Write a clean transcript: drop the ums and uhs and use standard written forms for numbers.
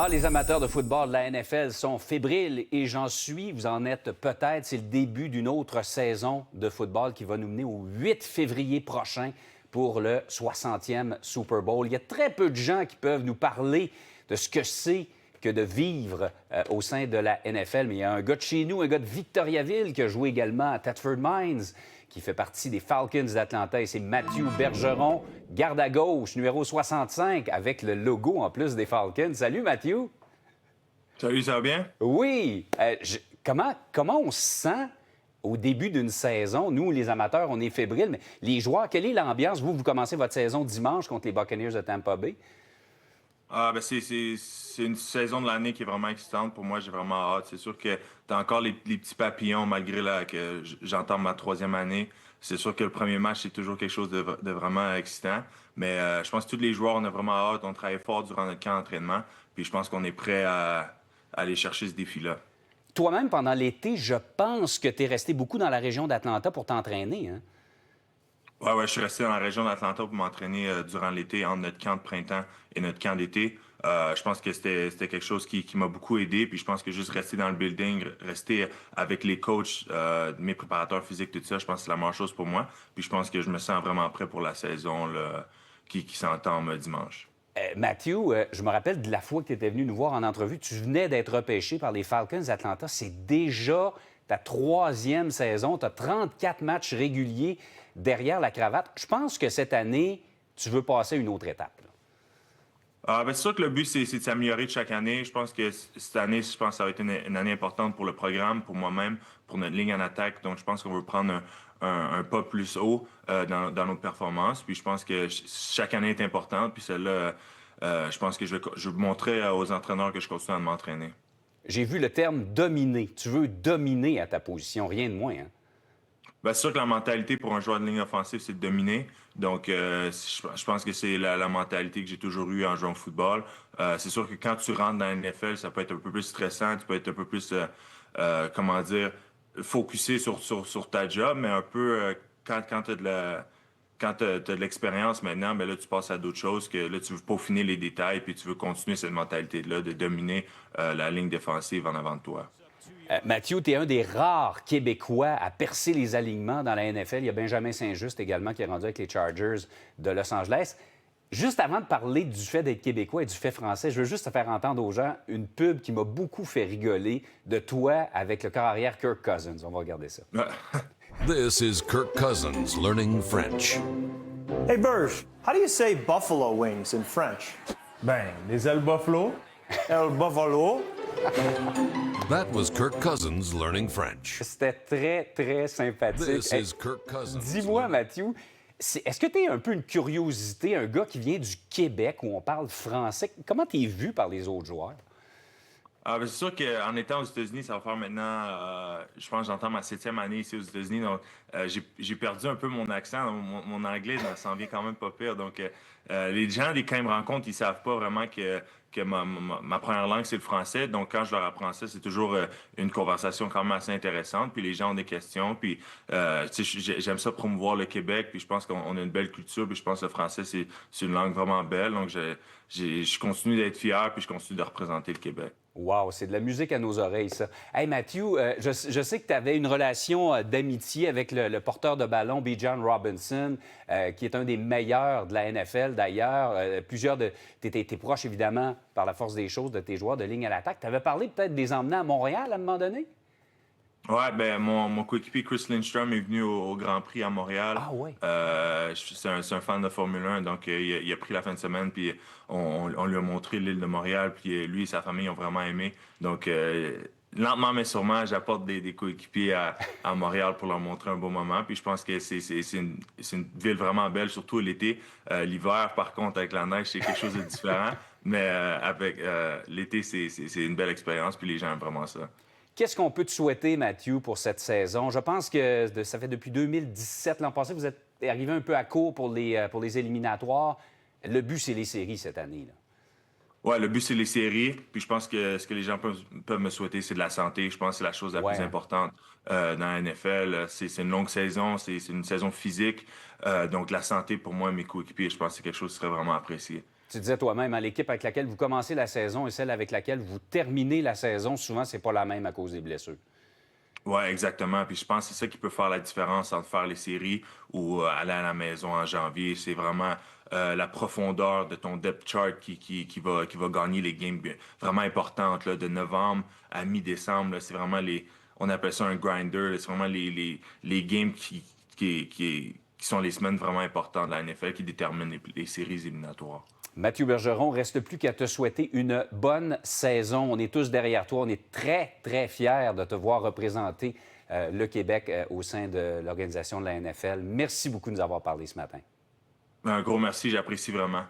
Ah, les amateurs de football de la NFL sont fébriles et j'en suis, vous en êtes peut-être. C'est le début d'une autre saison de football qui va nous mener au 8 février prochain pour le 60e Super Bowl. Il y a très peu de gens qui peuvent nous parler de ce que c'est que de vivre au sein de la NFL. Mais il y a un gars de chez nous, un gars de Victoriaville qui a joué également à Thetford Mines, qui fait partie des Falcons d'Atlanta. Et c'est Mathieu Bergeron, garde à gauche, numéro 65, avec le logo en plus des Falcons. Salut, Mathieu! Salut, ça va bien? Oui! Comment on se sent au début d'une saison? Nous, les amateurs, on est fébriles, mais les joueurs, quelle est l'ambiance? Vous commencez votre saison dimanche contre les Buccaneers de Tampa Bay. C'est une saison de l'année qui est vraiment excitante. Pour moi, j'ai vraiment hâte. C'est sûr que tu as encore les petits papillons, malgré que j'entame ma troisième année. C'est sûr que le premier match, c'est toujours quelque chose de vraiment excitant. Mais je pense que tous les joueurs, on a vraiment hâte. On travaille fort durant notre camp d'entraînement. Puis je pense qu'on est prêt à aller chercher ce défi-là. Toi-même, pendant l'été, je pense que tu es resté beaucoup dans la région d'Atlanta pour t'entraîner, hein? Ouais, je suis resté dans la région d'Atlanta pour m'entraîner durant l'été, entre notre camp de printemps et notre camp d'été. Je pense que c'était quelque chose qui m'a beaucoup aidé. Puis je pense que juste rester dans le building, rester avec les coachs, mes préparateurs physiques, tout ça, je pense que c'est la meilleure chose pour moi. Puis je pense que je me sens vraiment prêt pour la saison là, qui s'entame dimanche. Mathieu, je me rappelle de la fois que tu étais venu nous voir en entrevue. Tu venais d'être repêché par les Falcons d'Atlanta. C'est déjà ta troisième saison. Tu as 34 matchs réguliers derrière la cravate. Je pense que cette année, tu veux passer à une autre étape, là. C'est sûr que le but, c'est de s'améliorer de chaque année. Je pense que cette année, je pense que ça va être une année importante pour le programme, pour moi-même, pour notre ligne en attaque. Donc, je pense qu'on veut prendre un pas plus haut dans nos performances. Puis, je pense que chaque année est importante. Puis, celle-là, je pense que je vais montrer aux entraîneurs que je continue à m'entraîner. J'ai vu le terme dominer. Tu veux dominer à ta position, rien de moins, hein? C'est sûr que la mentalité pour un joueur de ligne offensive, c'est de dominer. Donc, je pense que c'est la mentalité que j'ai toujours eue en jouant au football. C'est sûr que quand tu rentres dans la NFL, ça peut être un peu plus stressant, tu peux être un peu plus, comment dire, focusé sur ta job, mais un peu quand tu as de l'expérience maintenant, ben là, tu passes à d'autres choses, que là, tu veux peaufiner les détails, puis tu veux continuer cette mentalité-là de dominer la ligne défensive en avant de toi. Mathieu, tu es un des rares Québécois à percer les alignements dans la NFL. Il y a Benjamin Saint-Just également qui est rendu avec les Chargers de Los Angeles. Juste avant de parler du fait d'être Québécois et du fait français, je veux juste te faire entendre aux gens une pub qui m'a beaucoup fait rigoler de toi avec le corps arrière Kirk Cousins. On va regarder ça. This is Kirk Cousins learning French. Hey, Berge, how do you say buffalo wings in French? Ben, les ailes buffalo. El buffalo. That was Kirk Cousins learning French. C'était très, très sympathique. This Hey, is Kirk Cousins. dis-moi, Mathieu, est-ce que tu es un peu une curiosité, un gars qui vient du Québec où on parle français? Comment tu es vu par les autres joueurs? C'est sûr qu'en étant aux États-Unis, ça va faire maintenant, je pense que j'entends ma septième année ici aux États-Unis, donc j'ai perdu un peu mon accent, mon anglais s'en vient quand même pas pire. Donc les gens, quand ils me rencontrent, ils savent pas vraiment que ma première langue, c'est le français. Donc quand je leur apprends ça, c'est toujours une conversation quand même assez intéressante. Puis les gens ont des questions. Puis tu sais, j'aime ça promouvoir le Québec. Puis je pense qu'on a une belle culture. Puis je pense que le français, c'est une langue vraiment belle. Donc je continue d'être fier. Puis je continue de représenter le Québec. Wow, c'est de la musique à nos oreilles, ça. Hey, Mathieu, je sais que tu avais une relation d'amitié avec le porteur de ballon, Bijan Robinson, qui est un des meilleurs de la NFL, d'ailleurs. T'étais proche, évidemment, par la force des choses, de tes joueurs de ligne à l'attaque. Tu avais parlé peut-être des emmener à Montréal à un moment donné? Ouais, mon coéquipier Chris Lindstrom est venu au Grand Prix à Montréal. Ah ouais. C'est un fan de Formule 1, donc il a pris la fin de semaine, puis on lui a montré l'île de Montréal, puis lui et sa famille ont vraiment aimé. Donc, lentement mais sûrement, j'apporte des coéquipiers à Montréal pour leur montrer un beau moment. Puis je pense que c'est une ville vraiment belle, surtout l'été. L'hiver, par contre, avec la neige, c'est quelque chose de différent. Mais avec l'été, c'est une belle expérience, puis les gens aiment vraiment ça. Qu'est-ce qu'on peut te souhaiter, Mathieu, pour cette saison? Je pense que ça fait depuis 2017, l'an passé, vous êtes arrivé un peu à court pour les éliminatoires. Le but, c'est les séries cette année, là. Ouais, le but, c'est les séries. Puis je pense que ce que les gens peuvent me souhaiter, c'est de la santé. Je pense que c'est la chose la plus importante dans la NFL. C'est une longue saison, c'est une saison physique. Donc, la santé, pour moi et mes coéquipiers, je pense que c'est quelque chose qui serait vraiment apprécié. Tu disais toi-même, hein, l'équipe avec laquelle vous commencez la saison et celle avec laquelle vous terminez la saison, souvent, c'est pas la même à cause des blessures. Oui, exactement. Puis je pense que c'est ça qui peut faire la différence entre faire les séries ou aller à la maison en janvier. C'est vraiment la profondeur de ton depth chart qui va gagner les games vraiment importantes là, de novembre à mi-décembre. Là. C'est vraiment on appelle ça un grinder. Là. C'est vraiment les games qui sont les semaines vraiment importantes de la NFL qui déterminent les séries éliminatoires. Mathieu Bergeron, reste plus qu'à te souhaiter une bonne saison. On est tous derrière toi. On est très, très fiers de te voir représenter le Québec au sein de l'organisation de la NFL. Merci beaucoup de nous avoir parlé ce matin. Un gros merci, j'apprécie vraiment.